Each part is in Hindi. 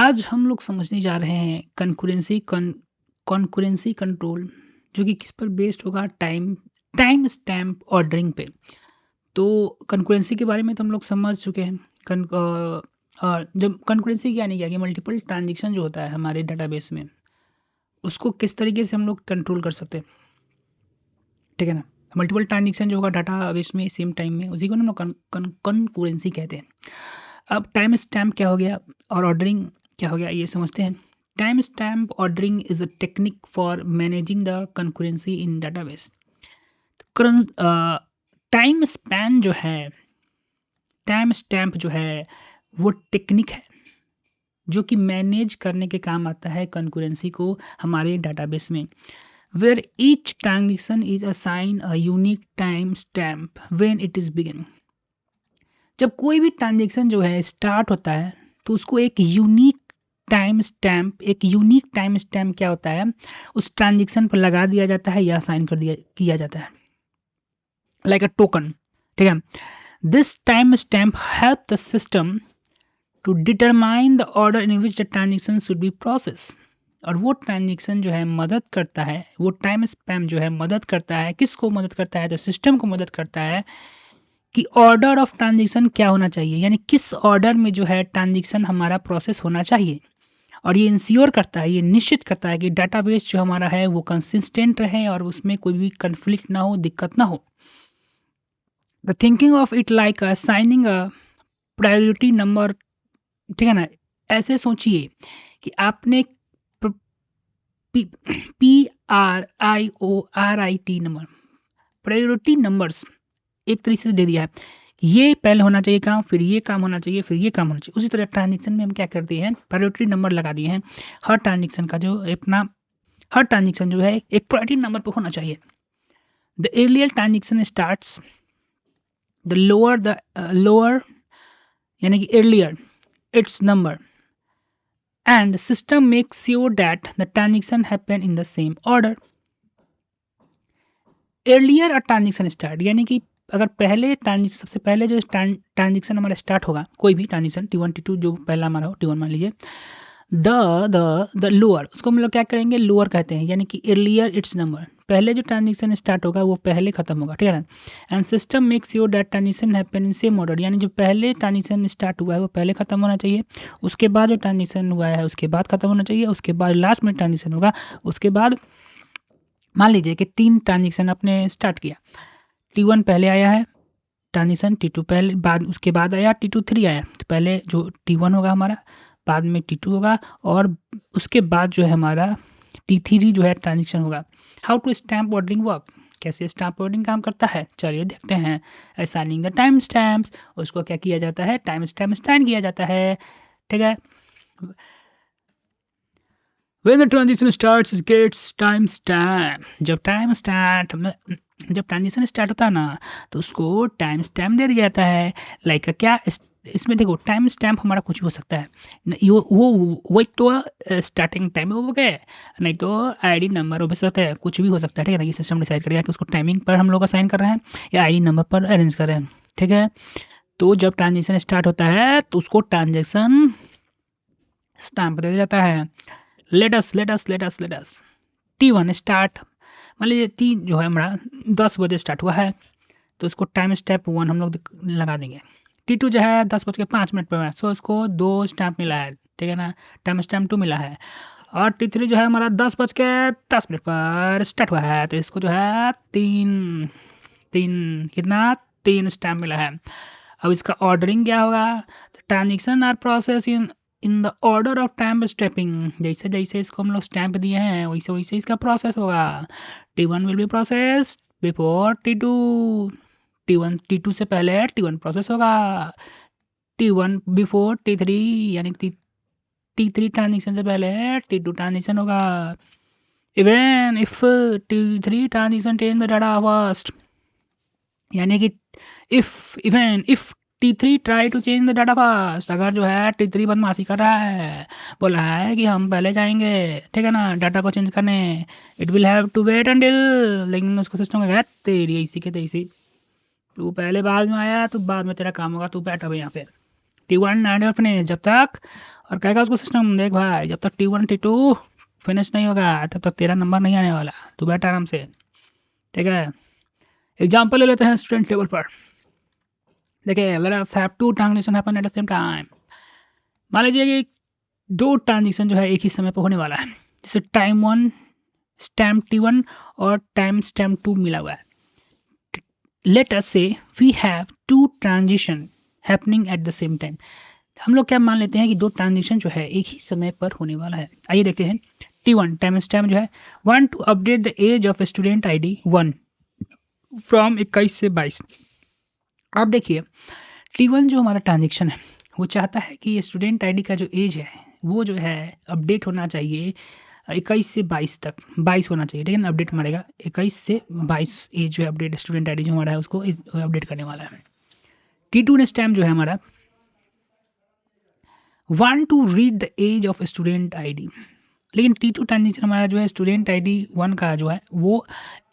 आज हम लोग समझने जा रहे हैं कॉन्करेंसी कंट्रोल, जो कि किस पर बेस्ड होगा, टाइम टाइम स्टैम्प ऑर्डरिंग पे। तो कंकरेंसी के बारे में तो हम लोग समझ चुके हैं। जब कंकरेंसी क्या नहीं किया कि मल्टीपल ट्रांजेक्शन जो होता है हमारे डाटाबेस में, उसको किस तरीके से हम लोग कंट्रोल कर सकते हैं, ठीक है ना। मल्टीपल ट्रांजेक्शन जो होगा डाटाबेस में सेम टाइम में, उसी को हम लोग कंकरेंसी कहते हैं। अब टाइम स्टैम्प क्या हो गया और ऑर्डरिंग क्या हो गया, ये समझते हैं। Time stamp ordering is a technique for managing the concurrency in database. Time span जो है, टाइम स्टैम्प जो है, वो टेक्निक है जो कि मैनेज करने के काम आता है कंकरेंसी को हमारे डाटाबेस में। Where each transaction is assign a unique time stamp when it is begin. जब कोई भी ट्रांजेक्शन जो है स्टार्ट होता है तो उसको एक यूनिक टाइम स्टैम्प क्या होता है, उस ट्रांजेक्शन पर लगा दिया जाता है या साइन किया जाता है, लाइक अ टोकन, ठीक है। This time stamp help the system to determine the order in which the transaction should be process. और वो ट्रांजेक्शन जो है मदद करता है, वो टाइम स्पैम जो है मदद करता है, किसको मदद करता है, तो सिस्टम को मदद करता है कि ऑर्डर ऑफ ट्रांजेक्शन क्या होना चाहिए, यानी किस ऑर्डर में जो है ट्रांजेक्शन हमारा प्रोसेस होना चाहिए। और ये इंश्योर करता है, ये निश्चित करता है कि डाटाबेस जो हमारा है वो कंसिस्टेंट रहे और उसमें कोई भी कंफ्लिक्ट ना हो, दिक्कत ना हो। The thinking of it like assigning a priority number, ठीक है ना। ऐसे सोचिए कि आपने PRIORIT नंबर, प्रायोरिटी नंबर्स एक तरीके से दे दिया है कि ये पहले होना चाहिए काम, फिर ये काम होना चाहिए, फिर ये काम होना चाहिए। उसी तरह ट्रांजेक्शन में हम क्या करते हैं, प्रायोरिटी नंबर लगा दिए हैं। हर ट्रांजेक्शन का जो अपना, हर ट्रांजेक्शन जो है एक प्रायोरिटी नंबर पर होना चाहिए। The earlier transaction starts, the lower यानी कि earlier it's number, and the system makes sure that the transaction happen in the same order. Earlier a transaction start, यानी कि अगर पहले ट्रांजेक्शन, सबसे पहले जो ट्रांजेक्शन हमारा स्टार्ट होगा, कोई भी ट्रांजेक्शन T1 T2 जो पहला हमारा हो, T1 मान लीजिए, द लोअर, उसको हम लोग क्या करेंगे, लोअर कहते हैं, यानी कि अर्लियर इट्स नंबर, पहले जो ट्रांजेक्शन स्टार्ट होगा वो पहले खत्म होगा, ठीक है ना। And system make sure that transaction happen in same order, यानी जो पहले ट्रांजेक्शन स्टार्ट हुआ है वो पहले खत्म होना चाहिए, उसके बाद जो ट्रांजेक्शन हुआ है उसके बाद खत्म होना चाहिए, उसके बाद लास्ट में ट्रांजेक्शन होगा, उसके बाद मान लीजिए कि 3 ट्रांजेक्शन आपने स्टार्ट किया, T1 पहले आया है ट्रांजेक्शन, T2 पहले, बाद उसके बाद आया T2 3 आया, तो पहले जो T1 होगा हमारा, बाद में T2 होगा, और उसके बाद जो है हमारा T3 जो है ट्रांजेक्शन होगा। How to stamp ordering work, कैसे स्टैम्प ऑर्डरिंग काम करता है, चलिए देखते हैं। असाइनिंग द टाइम स्टैम्प्स, उसको क्या किया जाता है, टाइम स्टैम्प असाइन किया जाता है, ठीक है। When the transition starts it gets time stamp, जब ट्रांजिशन स्टार्ट होता है ना तो उसको टाइम स्टैम्प दे दिया जाता है। लाइक क्या इसमें देखो, टाइम स्टैम्प हमारा कुछ भी हो सकता है, वो एक तो स्टार्टिंग टाइम हो गया, नहीं तो आईडी नंबर हो सकता है, कुछ भी हो सकता है, ठीक है ना। ये सिस्टम डिसाइड करेगा कि उसको टाइमिंग पर हम लोग असाइन कर रहे हैं या आईडी नंबर पर अरेंज कर रहे हैं, ठीक है। तो जब ट्रांजेक्शन स्टार्ट होता है तो उसको ट्रांजेक्शन स्टैम्प दे दिया जाता है। लेट अस T1 स्टार्ट, मान लीजिए टी जो है हमारा 10 बजे स्टार्ट हुआ है, तो इसको टाइम स्टैम्प 1 हम लोग लगा देंगे। T2 जो है 10:05 पर है, सो इसको 2 स्टैम्प मिला है, ठीक है ना, टाइम स्टैम्प 2 मिला है। और T3 जो है हमारा 10:10 पर स्टार्ट हुआ है, तो इसको जो है तीन तीन कितना 3 स्टैम्प मिला है। अब इसका ऑर्डरिंग क्या होगा, transaction are process in the order of time stepping, जैसे जैसे इसको हम लोग स्टैम्प दिए हैं वैसे वैसे इसका प्रोसेस होगा। T1 will be process before T2, T2 से पहले T1 प्रोसेस होगा, T1 बिफोर T3, यानी T3 ट्रांजेक्शन से पहले T2 ट्रांजेक्शन होगा। Even if T3 transaction change the data first, यानी कि if T3 try to change the data fast, अगर जो है T3 बदमाशी कर रहा है, बोला है कि हम पहले जाएंगे, ठीक है ना, डाटा को चेंज करने, it will have to wait until, लेकिन उसको सिस्टम का तेरी ऐसी के तैसी, तू पहले बाद में आया तो बाद में तेरा काम होगा, तू बैठ अब यहाँ पे, T1 एंड फिनिश जब तक, और कहेगा उसको सिस्टम देख भाई जब तक T1 T2 फिनिश नहीं होगा तब तक तेरा नंबर नहीं आने वाला, तू बैठ आराम से, ठीक है। एग्जाम्पल ले लेते हैं स्टूडेंट टेबल पर। देखिए let us have two transition happen at the same time. मान लीजिए कि दो ट्रांजिशन जो है एक ही समय पर होने वाला है, जैसे टाइम 1 स्टैम्प T1 और टाइम स्टैम्प 2 मिला हुआ है। Let us say we have two transition happening at the same time. हम लोग क्या मान लेते हैं कि दो ट्रांजिशन जो है एक ही समय पर होने वाला है। आइए देखते हैं। T1 टाइम स्टैम्प जो है 1 to update the age of student ID 1 from 21 से 22। अब देखिए T1 जो हमारा ट्रांजेक्शन है वो चाहता है कि स्टूडेंट ID का जो एज है वो जो है अपडेट होना चाहिए 21 से 22 तक, 22 होना चाहिए, लेकिन अपडेट मारेगा 21 से 22 एज जो है अपडेट स्टूडेंट ID जो हमारा है उसको अपडेट करने वाला है। T2 स्टैम्प जो है हमारा 1 to read the age of student ID, लेकिन T2 ट्रांजेक्शन हमारा जो है स्टूडेंट ID 1 का जो है वो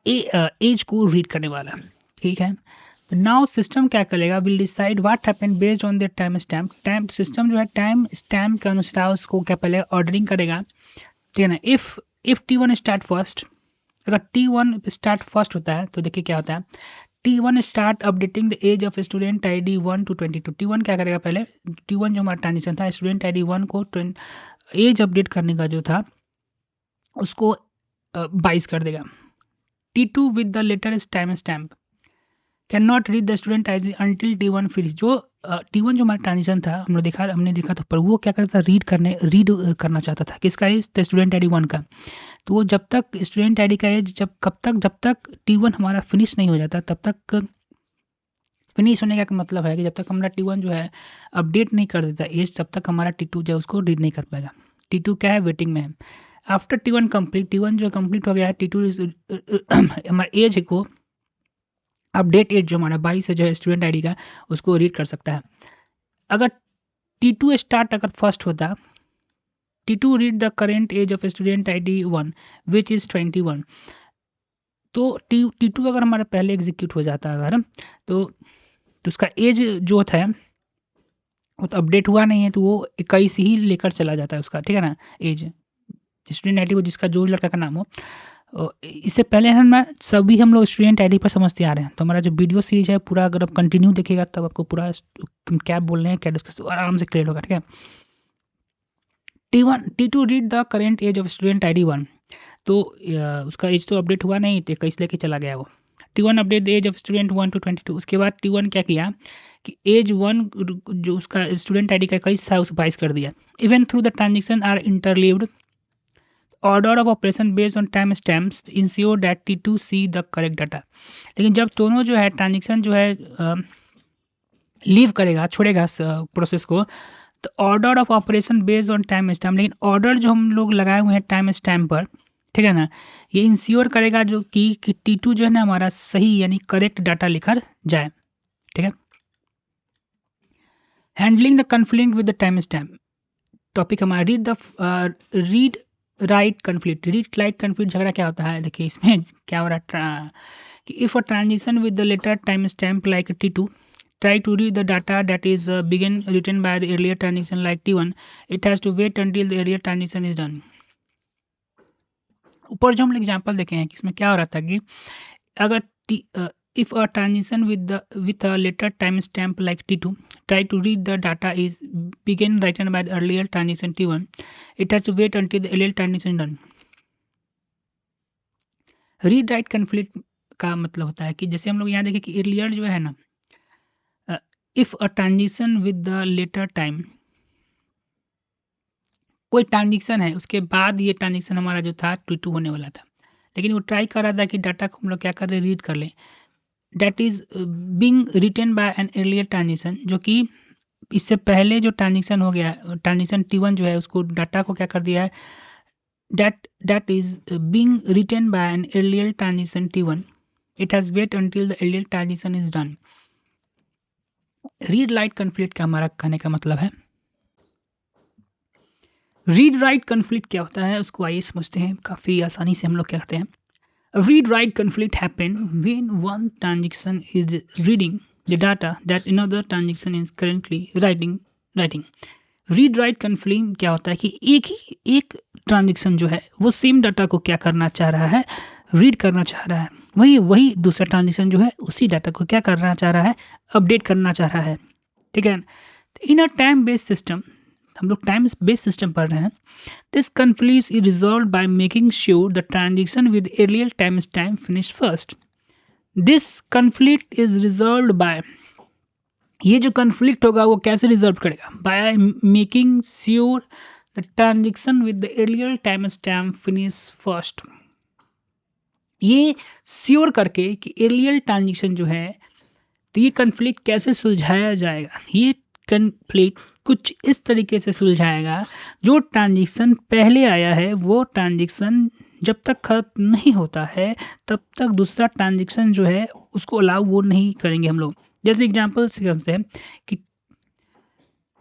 एज को रीड करने वाला है, ठीक है। नाउ सिस्टम क्या करेगा, will decide what happen based on the time stamp. Time system जो है टाइम स्टैम्प के अनुसार उसको क्या पहले ऑर्डरिंग करेगा, ठीक है ना। इफ T1 स्टार्ट फर्स्ट, अगर T1 स्टार्ट फर्स्ट होता है तो देखिए क्या होता है, T1 start updating the age of student ID 1 to 22। T1 क्या करेगा, पहले T1 जो हमारा ट्रांजिशन था स्टूडेंट ID 1 को एज अपडेट करने का जो था उसको 22 कर देगा। T2 with the later time stamp can not read the student ID until T1 finish. जो T1 जो हमारा ट्रांजिशन था हमने देखा था, पर वो क्या करता था, रीड करना चाहता था किसका एज, द स्टूडेंट ID 1 का। तो वो जब तक स्टूडेंट ID का एज जब तक T1 हमारा फिनिश नहीं हो जाता तब तक, फिनिश होने का मतलब है कि जब तक हमारा T1 जो है अपडेट नहीं कर देता एज तब तक हमारा T2 जो है उसको रीड नहीं कर पाएगा। T2 क्या है, वेटिंग में है। आफ्टर T1 कंप्लीट, T1 जो कंप्लीट हो गया है, T2 हमारा एज को अपडेट एज जो हमारा 22 है जो है स्टूडेंट ID का उसको रीड कर सकता है। अगर T2 स्टार्ट अगर फर्स्ट होता, T2 read the current age of student ID 1 which is 21। तो T2 अगर हमारा पहले एग्जीक्यूट हो जाता अगर तो उसका एज जो था वो तो अपडेट हुआ नहीं है, तो वो 21 ही लेकर चला जाता है उसका, ठीक है ना, एज स्टूडेंट ID वो जिसका जो लड़का का नाम हो। इससे पहले हम लोग स्टूडेंट ID पर समझते आ रहे हैं, तो हमारा जो वीडियो सीरीज है पूरा अगर आप कंटिन्यू देखिएगा तब आपको पूरा क्या बोल रहे हैं क्या डिस्कस आराम से क्लियर होगा, ठीक है। T2 read the current age of student ID 1, तो उसका एज तो अपडेट हुआ नहीं, तो 21 लेके चला गया वो। T1 update the age of student 1 to 22। उसके बाद T1 क्या किया कि एज 1 जो उसका स्टूडेंट ID का 21 था उसे 22 कर दिया। Even through the transaction are interleaved, order of operation based on time stamps ensure that T2 see the correct data। लेकिन जब दोनों जो है ट्रांजेक्शन जो है लीव करेगा, छोड़ेगा प्रोसेस को, तो order of operation based on time stamp, लेकिन ऑर्डर जो हम लोग लगाए हुए हैं टाइम स्टैम्प पर, ठीक है ना, ये इंश्योर करेगा जो कि T2 जो है ना हमारा सही यानी करेक्ट डाटा लेकर जाए, ठीक है। Handling the conflict with the time stamp topic हमारा read write conflict. Read write conflict झगड़ा क्या होता है, देखिए इसमें क्या हो रहा है कि if a transition with the later time stamp like T2 try to read the data that is begin written by the earlier transition like T1, it has to wait until the earlier transition is done। ऊपर जो हम एग्जांपल देखे हैं कि इसमें क्या हो रहा था कि अगर if a transition with a later time stamp like T2 try to read the data is begin written by the earlier transition T1, it has to wait until the earlier transition is done। Read write conflict का मतलब होता है कि जैसे हम लोग यहाँ देखें कि earlier जो है ना, if a transition with the later time, कोई ट्रांजिशन है उसके बाद ये ट्रांजिशन हमारा जो था T2 होने वाला था, लेकिन वो ट्राई कर रहा था कि डाटा को हम लोग क्या कर रहे रीड कर लें, data is being written by an earlier transition, जो कि इससे पहले जो ट्रांजिशन हो गया ट्रांजिशन T1 जो है उसको डाटा को क्या कर दिया है, that is being written by an earlier transition T1, it has wait until the earlier transition is done। Read write conflict का हमारा कहने का मतलब है, रीड राइट कन्फ्लिक्ट क्या होता है उसको आइए समझते हैं। काफ़ी आसानी से हम लोग क्या करते हैं, read write conflict happen when one transaction is reading the data that another transaction is currently writing writing. Read write conflict क्या होता है कि एक ट्रांजेक्शन जो है वो सेम डाटा को क्या करना चाह रहा है, रीड करना चाह रहा है, वही दूसरा ट्रांजेक्शन जो है उसी डाटा को क्या करना चाह रहा है, अपडेट करना चाह रहा है। ठीक है, in a time based system, हम लोग टाइम बेस्ड सिस्टम पढ़ रहे हैं। This conflict is resolve by making sure the transaction with earlier time finish first. This conflict is resolve by, ये जो कन्फ्लिक्ट होगा वो कैसे रिजॉल्व करेगा, by making sure the transaction with the earlier time stamp finish first. ये श्योर करके कि एरियल ट्रांजेक्शन जो है, तो ये कन्फ्लिक्ट कैसे सुलझाया जाएगा, ये कन्फ्लिक्ट कुछ इस तरीके से सुलझाएगा, जो ट्रांजेक्शन पहले आया है वो ट्रांजेक्शन जब तक खत्म नहीं होता है तब तक दूसरा ट्रांजेक्शन जो है उसको अलाउ वो नहीं करेंगे हम लोग। जैसे एग्जांपल से कहते हैं कि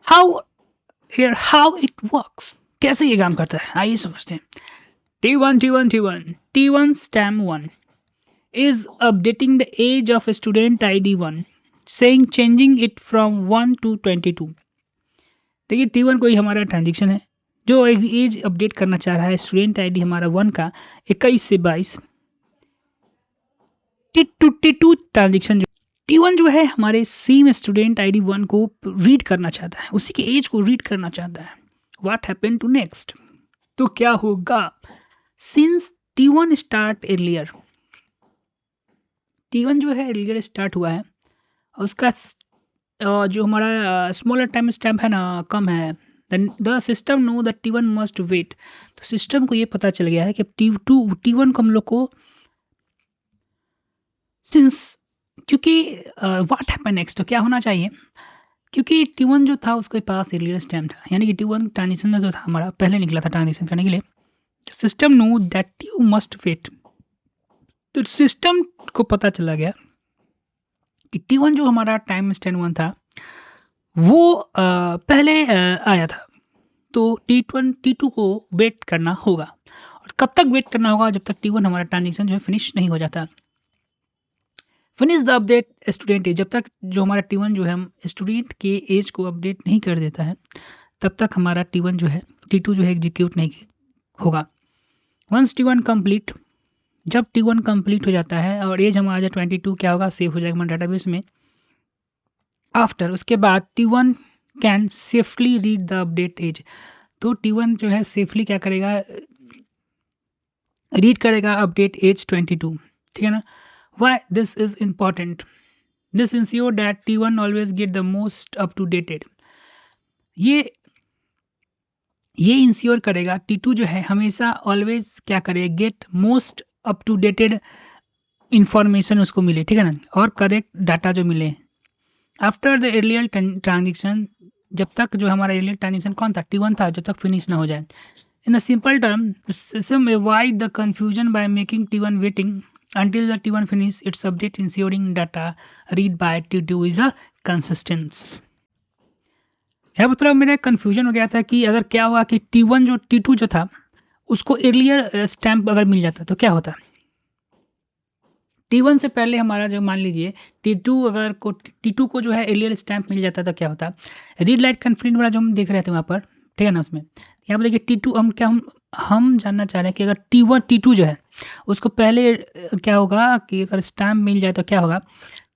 हाउ इट वर्क्स, कैसे ये काम करता है, आइए समझते हैं। T1 stamp 1 is updating the age of student ID 1, saying changing it from 1 to 22। देखिए T1 कोई हमारा ट्रांजेक्शन है जो एक एज अपडेट करना चाह रहा है स्टूडेंट आईडी हमारा 1 का 21 से 22। T2 ट्रांजेक्शन जो T1 जो है हमारे सेम स्टूडेंट आईडी 1 को रीड करना चाहता है, उसी के एज को रीड करना चाहता है। व्हाट हैपन टू नेक्स्ट, तो क्या होगा, since T1 start earlier, T1 जो है एर्लियर स्टार्ट हुआ है, उसका जो हमारा स्मॉलर टाइम स्टैम्प है ना कम है, the system know that T1 must wait. तो सिस्टम को ये पता चल गया है कि T1 को हम लोग को सिंस, क्योंकि व्हाट हैपन नेक्स्ट, तो क्या होना चाहिए, क्योंकि T1 जो था उसके पास एर्लियर स्टैम्प था, यानी कि T1 ट्रांजेक्शन जो था हमारा पहले निकला था ट्रांजेक्शन करने के लिए। System know that you must wait, तो सिस्टम को पता चला गया कि T1 जो हमारा टाइम स्टैम्प 1 था वो पहले आया था, तो T2 को वेट करना होगा। और कब तक वेट करना होगा, जब तक T1 हमारा ट्रांजेक्शन जो है फिनिश नहीं हो जाता। Finish the update student age, जब तक जो हमारा T1 जो है स्टूडेंट के एज को अपडेट नहीं कर देता है तब तक हमारा T1 जो है T2 जो है एग्जीक्यूट नहीं होगा। वंस T1 कंप्लीट, जब T1 कंप्लीट हो जाता है और एज हमारा 22 क्या होगा, सेव हो जाएगा हमारे डाटाबेस में। आफ्टर, उसके बाद T1 can safely read the update age, तो T1 जो है सेफली क्या करेगा, रीड करेगा अपडेट एज 22। ठीक है ना। Why this is important, this ensure that T1 always get the most up to dated, ये इंश्योर करेगा T2 जो है हमेशा ऑलवेज क्या करे, get most up to dated information उसको मिले। ठीक है ना, और करेक्ट डाटा जो मिले। आफ्टर द एर्लियर ट्रांजेक्शन, जब तक जो हमारा एर्लियर ट्रांजेक्शन कौन था, T1 था, जब तक फिनिश ना हो जाए। In the simple term, system avoid the confusion by making T1 waiting until the T1 finish its update, ensuring data read by T2 is a consistent। यह मतलब मेरा कंफ्यूजन हो गया था कि अगर क्या हुआ कि T2 जो था उसको एर्लियर स्टैम्प अगर मिल जाता तो क्या होता। T1 से पहले हमारा जो मान लीजिए T2 को जो है एर्लियर स्टैम्प मिल जाता तो क्या होता। रीड लाइट कन्फ्लिक्ट वाला जो हम देख रहे थे वहाँ पर, ठीक है ना, उसमें यहाँ पर देखिए T2 हम जानना चाह रहे हैं कि अगर T2 जो है उसको पहले क्या होगा कि अगर स्टैम्प मिल जाए तो क्या होगा।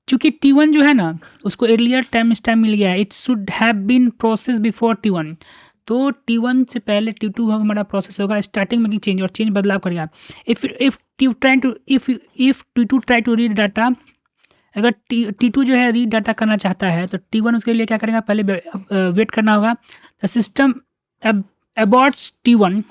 क्योंकि T1 जो है ना उसको एर्लियर टाइम स्टैम्प मिल गया, it should have been process before T1, तो T1 से पहले T2 हमारा प्रोसेस होगा, स्टार्टिंग में चेंज और चेंज बदलाव करेगा। If T2 try to read data, अगर T2 जो है रीड डाटा करना चाहता है तो T1 उसके लिए क्या करेगा, पहले वेट करना होगा। द सिस्टम अबॉर्ट्स T1,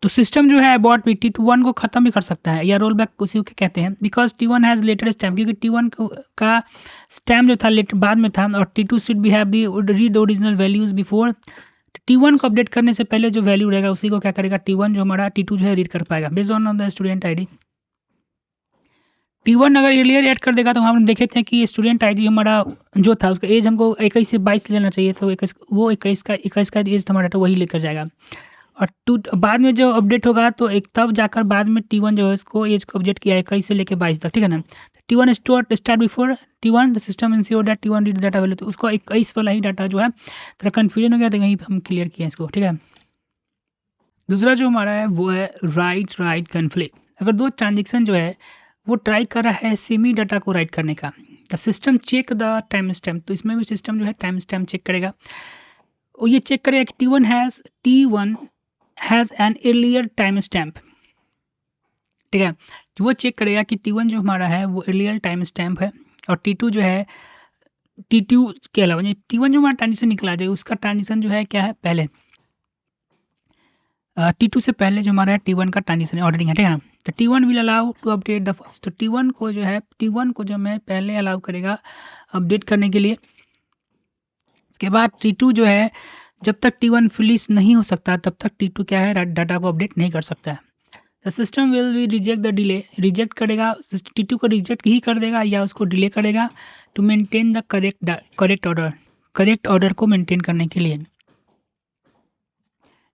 तो सिस्टम जो है अबॉर्ट भी T1 को खत्म भी कर सकता है या रोल बैक उसी को कहते हैं, because T1 has letter stamp, क्योंकि T1 का स्टैम्प जो था लेटर बाद में था, और T2 should be have the read original values before. T1 को अपडेट करने से पहले जो वैल्यू रहेगा उसी को क्या करेगा T1 जो हमारा T2 जो है रीड कर पाएगा based on the student ID. T1 अगर एर्लियर ऐड कर देगा तो हम देखे थे कि स्टूडेंट आईडी हमारा जो था उसका एज हमको 21 से 22 लेना चाहिए, तो 21 का एज था हमारा, तो वही लेकर जाएगा। और बाद में जो अपडेट होगा तो एक तब जाकर बाद में T1 जो है इसको एज को अपडेट किया है 21 से लेकर 22 तक, ठीक है ना। T1 start before T1 the system ensure that T1 read data value, तो उसको 21 वाला ही डाटा जो है थोड़ा कन्फ्यूजन हो गया, तो वहीं हम क्लियर किए इसको, ठीक है। दूसरा जो हमारा है वो है राइट कन्फ्लिक्ट। अगर दो ट्रांजेक्शन जो है वो ट्राई कर रहा है सेम ही डाटा को राइट करने का, the system check the time stamp, तो इसमें भी सिस्टम जो है टाइम स्टैम्प चेक करेगा और ये चेक करेगा कि T1 has an earlier time stamp, ठीक है। तो वो चेक करेगा कि T1 जो हमारा है वो अर्लियर टाइम स्टैम्प है और T2 जो है T2 के अलावा T1 जो हमारा ट्रांजिशन निकला जाए उसका ट्रांजिशन जो है क्या है पहले, T2 से पहले जो हमारा है T1 का ट्रांजिशन ऑर्डरिंग है, ठीक है ना। तो T1 will allow to update the first, तो T1 को जो मैं पहले अलाउ करेगा अपडेट करने के लिए। उसके बाद T2 जो है जब तक T1 फिनिश नहीं हो सकता तब तक T2 क्या है डाटा को अपडेट नहीं कर सकता है। The system will be reject the delay, reject करेगा T2 को, रिजेक्ट ही कर देगा या उसको डिले करेगा to maintain the correct order को मेंटेन करने के लिए।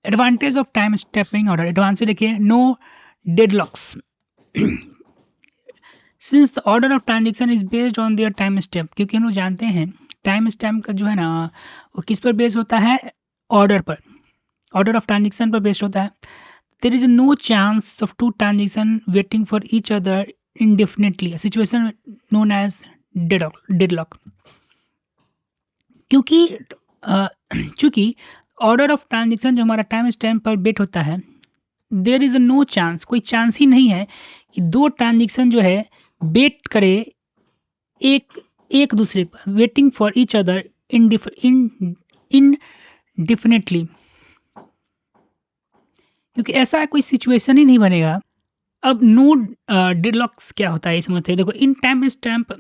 Advantage of time stepping order, advance देखिए no deadlocks since the order of transaction is based on their time step, क्योंकि हम लोग जानते हैं टाइम स्टैम्प का जो है ना वो किस पर बेस्ड होता है, ऑर्डर पर, ऑर्डर ऑफ ट्रांजेक्शन पर बेस्ड होता है। There is no chance of two transaction waiting for each other indefinitely, a situation known as deadlock, क्योंकि ऑर्डर ऑफ ट्रांजेक्शन जो हमारा टाइम स्टैम्प पर बेट होता है, देयर इज नो चांस, कोई चांस ही नहीं है कि दो ट्रांजेक्शन जो है बेट करे एक दूसरे पर, वेटिंग फॉर ईच अदर इनडिफिनेटली, क्योंकि ऐसा कोई सिचुएशन ही नहीं बनेगा। अब नो डेडलॉक्स क्या होता है समझते हैं। देखो in time stamp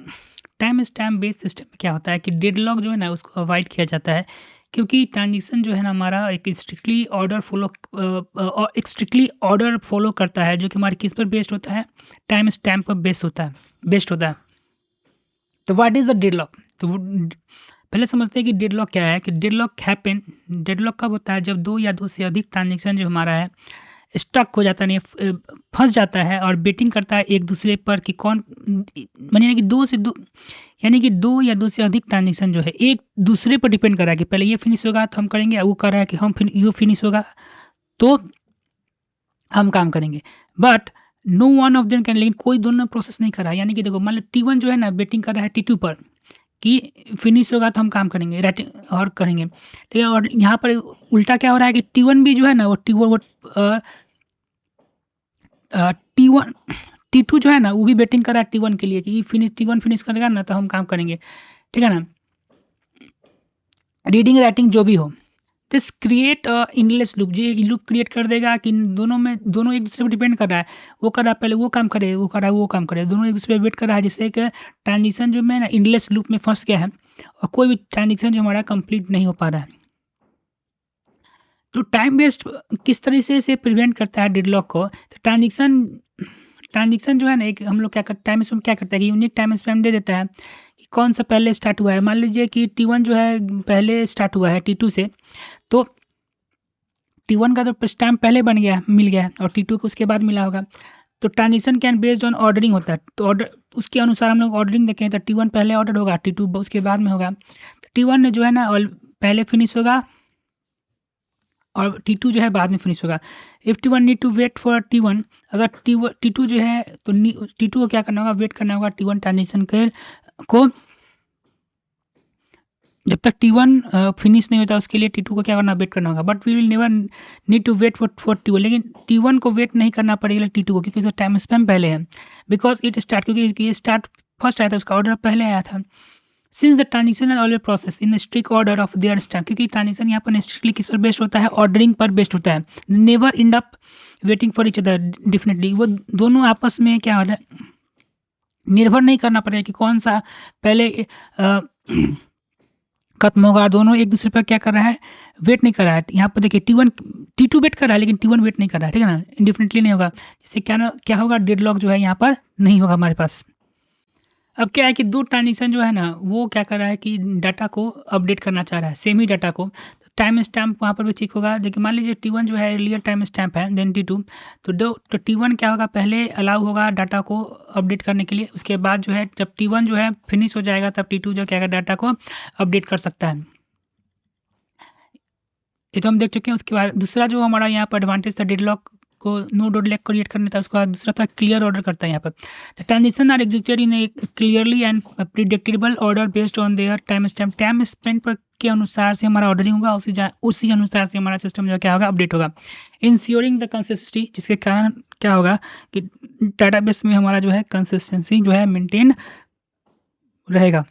based system में क्या होता है कि डेडलॉक जो है ना उसको अवॉइड किया जाता है, क्योंकि ट्रांजेक्शन जो है ना हमारा एक स्ट्रिक्टली ऑर्डर फॉलो करता है, जो कि हमारे किस पर बेस्ड होता है, टाइम स्टैम्प पर बेस्ड होता है। तो व्हाट इज द डेडलॉक, तो पहले समझते हैं कि डेडलॉक क्या है। कि डेडलॉक कब होता है, जब दो या दो से अधिक ट्रांजेक्शन जो हमारा है स्टक हो जाता है, फंस जाता है और बेटिंग करता है एक दूसरे पर कि कौन, यानी कि दो या दो से अधिक ट्रांजेक्शन जो है एक दूसरे पर डिपेंड कर रहा है कि पहले ये फिनिश होगा तो हम करेंगे, वो कर रहा है कि ये फिनिश होगा तो हम काम करेंगे, but no one of them can, लेकिन कोई दोनों प्रोसेस नहीं कर रहा है। यानी कि देखो मान लो T1 जो है ना बेटिंग कर रहा है T2 पर कि फिनिश होगा तो हम काम करेंगे राइटिंग और करेंगे, ठीक है। और यहाँ पर उल्टा क्या हो रहा है कि T1 भी जो है ना वो T2 जो है ना वो भी बेटिंग कर रहा है T1 के लिए कि T1 फिनिश करेगा ना तो हम काम करेंगे, ठीक है ना। रीडिंग राइटिंग जो भी हो, दिस क्रिएट इनलेस लूप, जो एक लूप क्रिएट कर देगा कि दोनों एक दूसरे पर डिपेंड कर रहा है, वो कर रहा है पहले वो काम करे, वो कर रहा है वो काम करे, दोनों एक दूसरे पर वेट कर रहा है, जिससे एक ट्रांजिशन जो मैं ना इनलेस लूप में फंस गया है और कोई भी ट्रांजिशन जो हमारा कंप्लीट नहीं हो पा रहा है। तो टाइम बेस्ड किस तरीके से प्रिवेंट करता है डेडलॉक को, तो ट्रांजिशन जो है ना एक हम लोग टाइम स्पैम क्या करता है कि यूनिक टाइम स्पैम दे देता है कि कौन सा पहले स्टार्ट हुआ है। मान लीजिए कि T1 जो है पहले स्टार्ट हुआ है T2 से, तो T1 का तो स्टैम्प पहले मिल गया और T2 को उसके बाद मिला होगा। तो transition can based on ordering होता है, तो ऑर्डर उसके अनुसार हम लोग ऑर्डरिंग देखें तो T1 पहले ऑर्डर होगा, T2 उसके बाद में होगा। तो T1 जो है ना पहले फिनिश होगा और T2 जो है बाद में फिनिश होगा। If T1 need to wait for T1, अगर T2 जो है तो T2 को क्या करना होगा, वेट करना होगा T1 ट्रांजिशन को, जब तक T1 फिनिश नहीं होता उसके लिए T2 को क्या करना, वेट करना होगा। But we will never need to wait for T1, लेकिन T1 को वेट नहीं करना पड़ेगा T2 को, क्योंकि उसका टाइम स्पैम पहले है, बिकॉज इट स्टार्ट, क्योंकि ये स्टार्ट फर्स्ट आया था, उसका ऑर्डर पहले आया था। Since the transition is already process in strict order of their stamp, क्योंकि ट्रांजिशन यहाँ पर स्ट्रिक्टली किस पर बेस्ड होता है, ऑर्डरिंग पर बेस्ड होता है, never and up waiting for each other definitely, वो दोनों आपस में क्या हो रहा है, निर्भर नहीं करना पड़ेगा कि कौन सा पहले खत्म होगा, दोनों एक दूसरे पर क्या कर रहा है, वेट नहीं कर रहा है। यहाँ पर देखिए T2 वेट कर रहा है लेकिन T1 वेट नहीं कर रहा है, ठीक है ना, इंडिफिनिटली नहीं होगा, जिससे क्या होगा, डेडलॉक जो है यहाँ पर नहीं होगा हमारे पास। अब क्या है कि दो ट्रांजिशन जो है ना वो क्या कर रहा है कि डाटा को अपडेट करना चाह रहा है, सेम ही डाटा को, टाइम स्टैम्प वहाँ पर भी चेक होगा। देखिए मान लीजिए T1 जो है अर्लियर टाइम स्टैम्प है देन T2, तो T1 क्या होगा, पहले अलाउ होगा डाटा को अपडेट करने के लिए। उसके बाद जो है जब T1 जो है फिनिश हो जाएगा तब T2 जो क्या डाटा को अपडेट कर सकता है। ये तो हम देख चुके हैं। उसके बाद दूसरा जो हमारा यहाँ पर एडवांटेज था डेडलॉक को, नो डेडलॉक क्रिएट करने था। उसके बाद दूसरा था क्लियर ऑर्डर करता है। यहाँ पर transition are executed in a clearly and predictable order based on their time stamp. Time spend पर के अनुसार से हमारा ऑर्डरिंग होगा, उसी अनुसार से हमारा सिस्टम जो क्या होगा अपडेट होगा। इंश्योरिंग द कंसिस्टेंसी, जिसके कारण क्या होगा कि डाटाबेस में हमारा जो है कंसिस्टेंसी जो है मेंटेन रहेगा।